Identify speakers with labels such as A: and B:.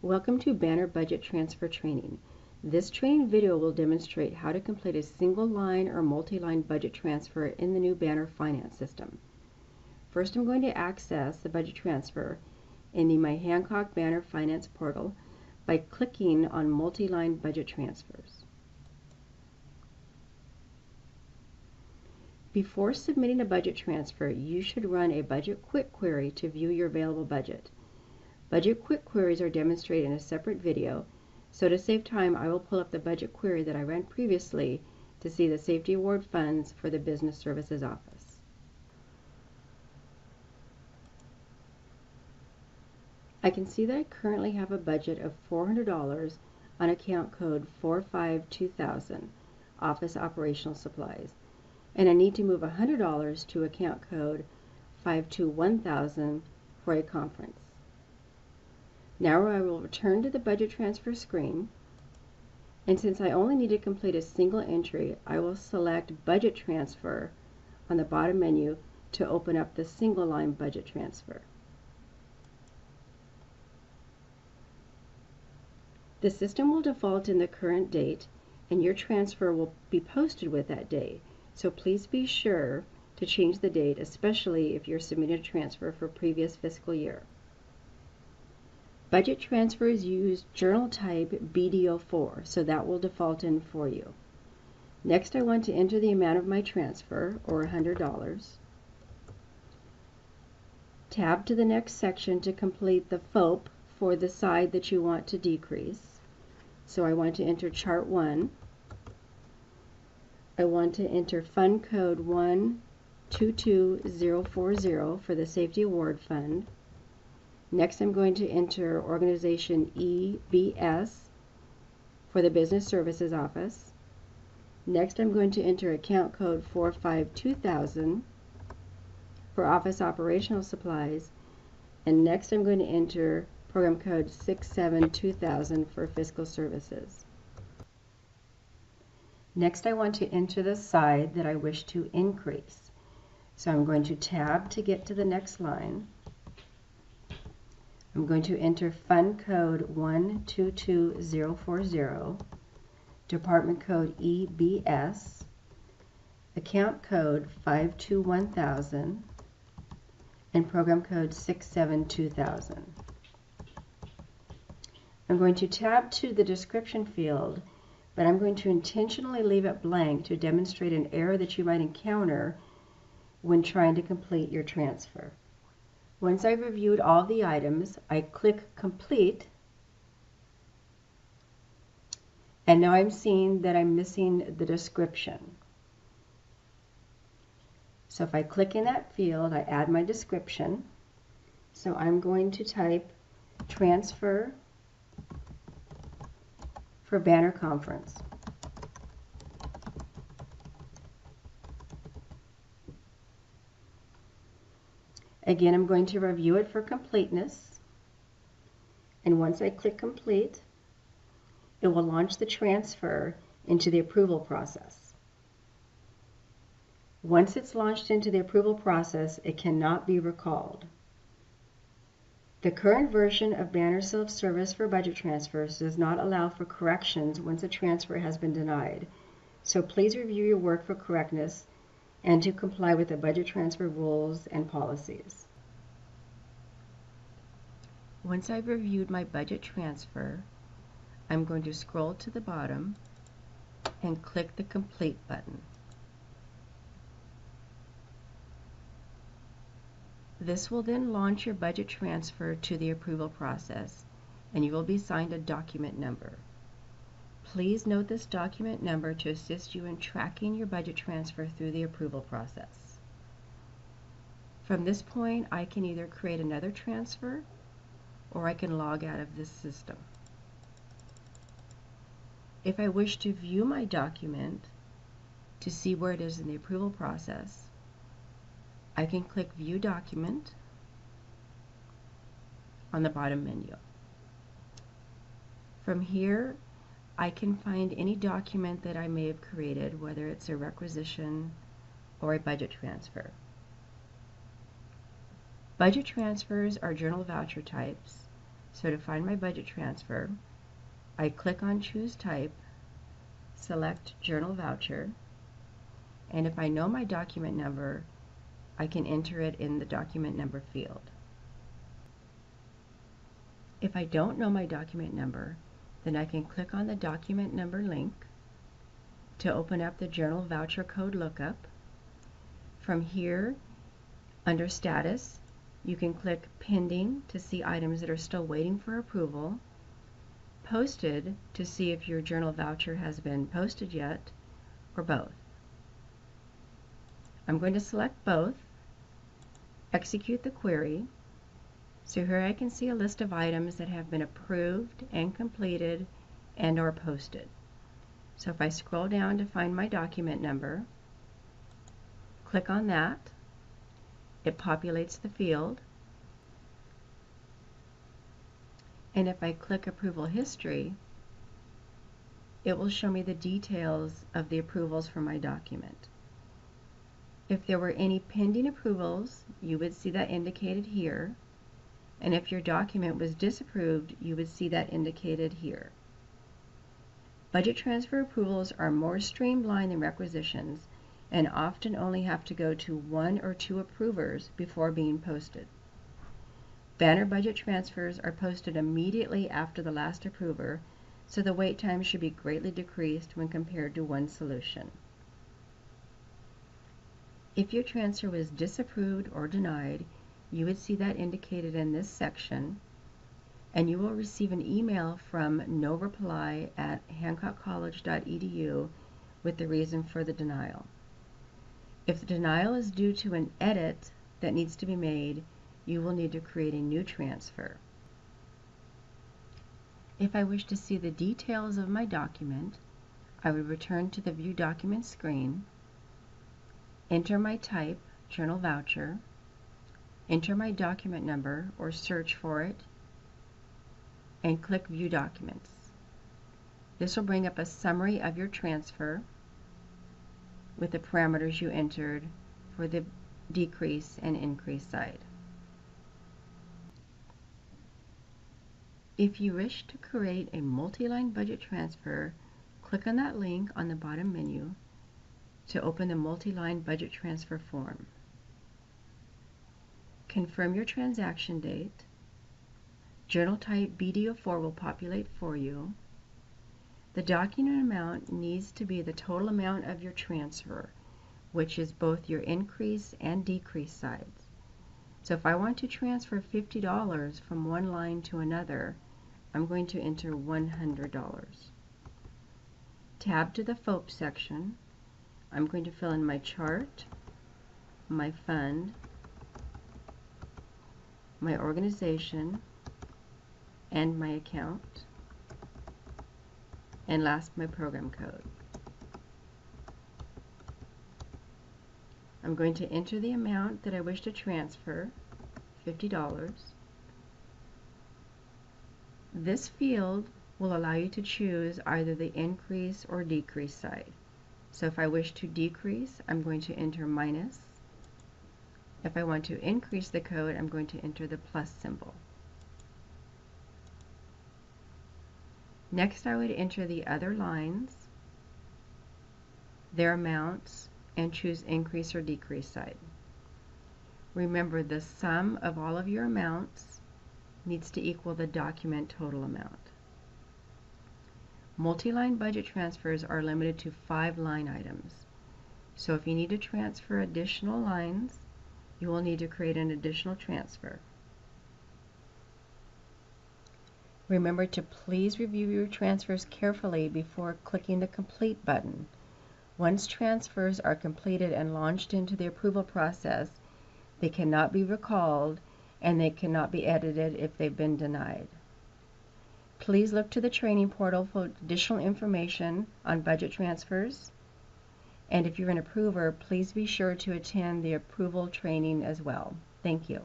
A: Welcome to Banner Budget Transfer Training. This training video will demonstrate how to complete a single line or multi-line budget transfer in the new Banner Finance system. First, I'm going to access the budget transfer in the My Hancock Banner Finance portal by clicking on multi-line budget transfers. Before submitting a budget transfer, you should run a budget quick query to view your available budget. Budget quick queries are demonstrated in a separate video, so to save time, I will pull up the budget query that I ran previously to see the Safety Award funds for the Business Services Office. I can see that I currently have a budget of $400 on account code 452,000, Office Operational Supplies, and I need to move $100 to account code 521,000 for a conference. Now I will return to the budget transfer screen, and since I only need to complete a single entry, I will select Budget Transfer on the bottom menu to open up the single line budget transfer. The system will default in the current date, and your transfer will be posted with that day, so please be sure to change the date, especially if you're submitting a transfer for previous fiscal year. Budget transfers use journal type BDO4, so that will default in for you. Next, I want to enter the amount of my transfer, or $100. Tab to the next section to complete the FOP for the side that you want to decrease. So I want to enter Chart 1. I want to enter Fund Code 122040 for the Safety Award Fund. Next, I'm going to enter Organization EBS for the Business Services Office. Next, I'm going to enter account code 452,000 for Office Operational Supplies. And next, I'm going to enter program code 672,000 for Fiscal Services. Next, I want to enter the side that I wish to increase. So I'm going to tab to get to the next line. I'm going to enter Fund Code 122040, Department Code EBS, Account Code 521,000, and Program Code 672,000. I'm going to tab to the description field, but I'm going to intentionally leave it blank to demonstrate an error that you might encounter when trying to complete your transfer. Once I've reviewed all the items, I click Complete, and now I'm seeing that I'm missing the description. So if I click in that field, I add my description. So I'm going to type Transfer for Banner Conference. Again, I'm going to review it for completeness, and once I click Complete, it will launch the transfer into the approval process. Once it's launched into the approval process, it cannot be recalled. The current version of Banner Self-Service for budget transfers does not allow for corrections once a transfer has been denied, so please review your work for correctness and to comply with the budget transfer rules and policies. Once I've reviewed my budget transfer, I'm going to scroll to the bottom and click the Complete button. This will then launch your budget transfer to the approval process, and you will be assigned a document number. Please note this document number to assist you in tracking your budget transfer through the approval process. From this point, I can either create another transfer or I can log out of this system. If I wish to view my document to see where it is in the approval process, I can click View Document on the bottom menu. From here, I can find any document that I may have created, whether it's a requisition or a budget transfer. Budget transfers are journal voucher types, So to find my budget transfer, I click on Choose Type, select Journal Voucher, and if I know my document number, I can enter it in the document number field. If I don't know my document number, then I can click on the document number link to open up the Journal Voucher Code Lookup. From here, under Status, you can click Pending to see items that are still waiting for approval, Posted to see if your journal voucher has been posted yet, or both. I'm going to select both, execute the query. So here I can see a list of items that have been approved and completed and or posted. So if I scroll down to find my document number, click on that, it populates the field. And if I click Approval History, it will show me the details of the approvals for my document. If there were any pending approvals, you would see that indicated here. And if your document was disapproved, you would see that indicated here. Budget transfer approvals are more streamlined than requisitions and often only have to go to 1 or 2 approvers before being posted. Banner budget transfers are posted immediately after the last approver, so the wait time should be greatly decreased when compared to one solution. If your transfer was disapproved or denied, you would see that indicated in this section, and you will receive an email from noreply@hancockcollege.edu with the reason for the denial. If the denial is due to an edit that needs to be made, you will need to create a new transfer. If I wish to see the details of my document, I would return to the View Document screen, enter my type, Journal Voucher, enter my document number or search for it, and click View Documents. This will bring up a summary of your transfer with the parameters you entered for the decrease and increase side. If you wish to create a multi-line budget transfer, click on that link on the bottom menu to open the multi-line budget transfer form. Confirm your transaction date. Journal type BD04 will populate for you. The document amount needs to be the total amount of your transfer, which is both your increase and decrease sides. So if I want to transfer $50 from one line to another, I'm going to enter $100. Tab to the FOAP section. I'm going to fill in my chart, my fund, my organization, and my account, and last my program code. I'm going to enter the amount that I wish to transfer, $50. This field will allow you to choose either the increase or decrease side. So if I wish to decrease, I'm going to enter minus. If I want to increase the code, I'm going to enter the plus symbol. Next, I would enter the other lines, their amounts, and choose increase or decrease side. Remember, the sum of all of your amounts needs to equal the document total amount. Multi-line budget transfers are limited to 5 line items. So if you need to transfer additional lines, you will need to create an additional transfer. Remember to please review your transfers carefully before clicking the Complete button. Once transfers are completed and launched into the approval process, they cannot be recalled and they cannot be edited if they've been denied. Please look to the training portal for additional information on budget transfers. And if you're an approver, please be sure to attend the approval training as well. Thank you.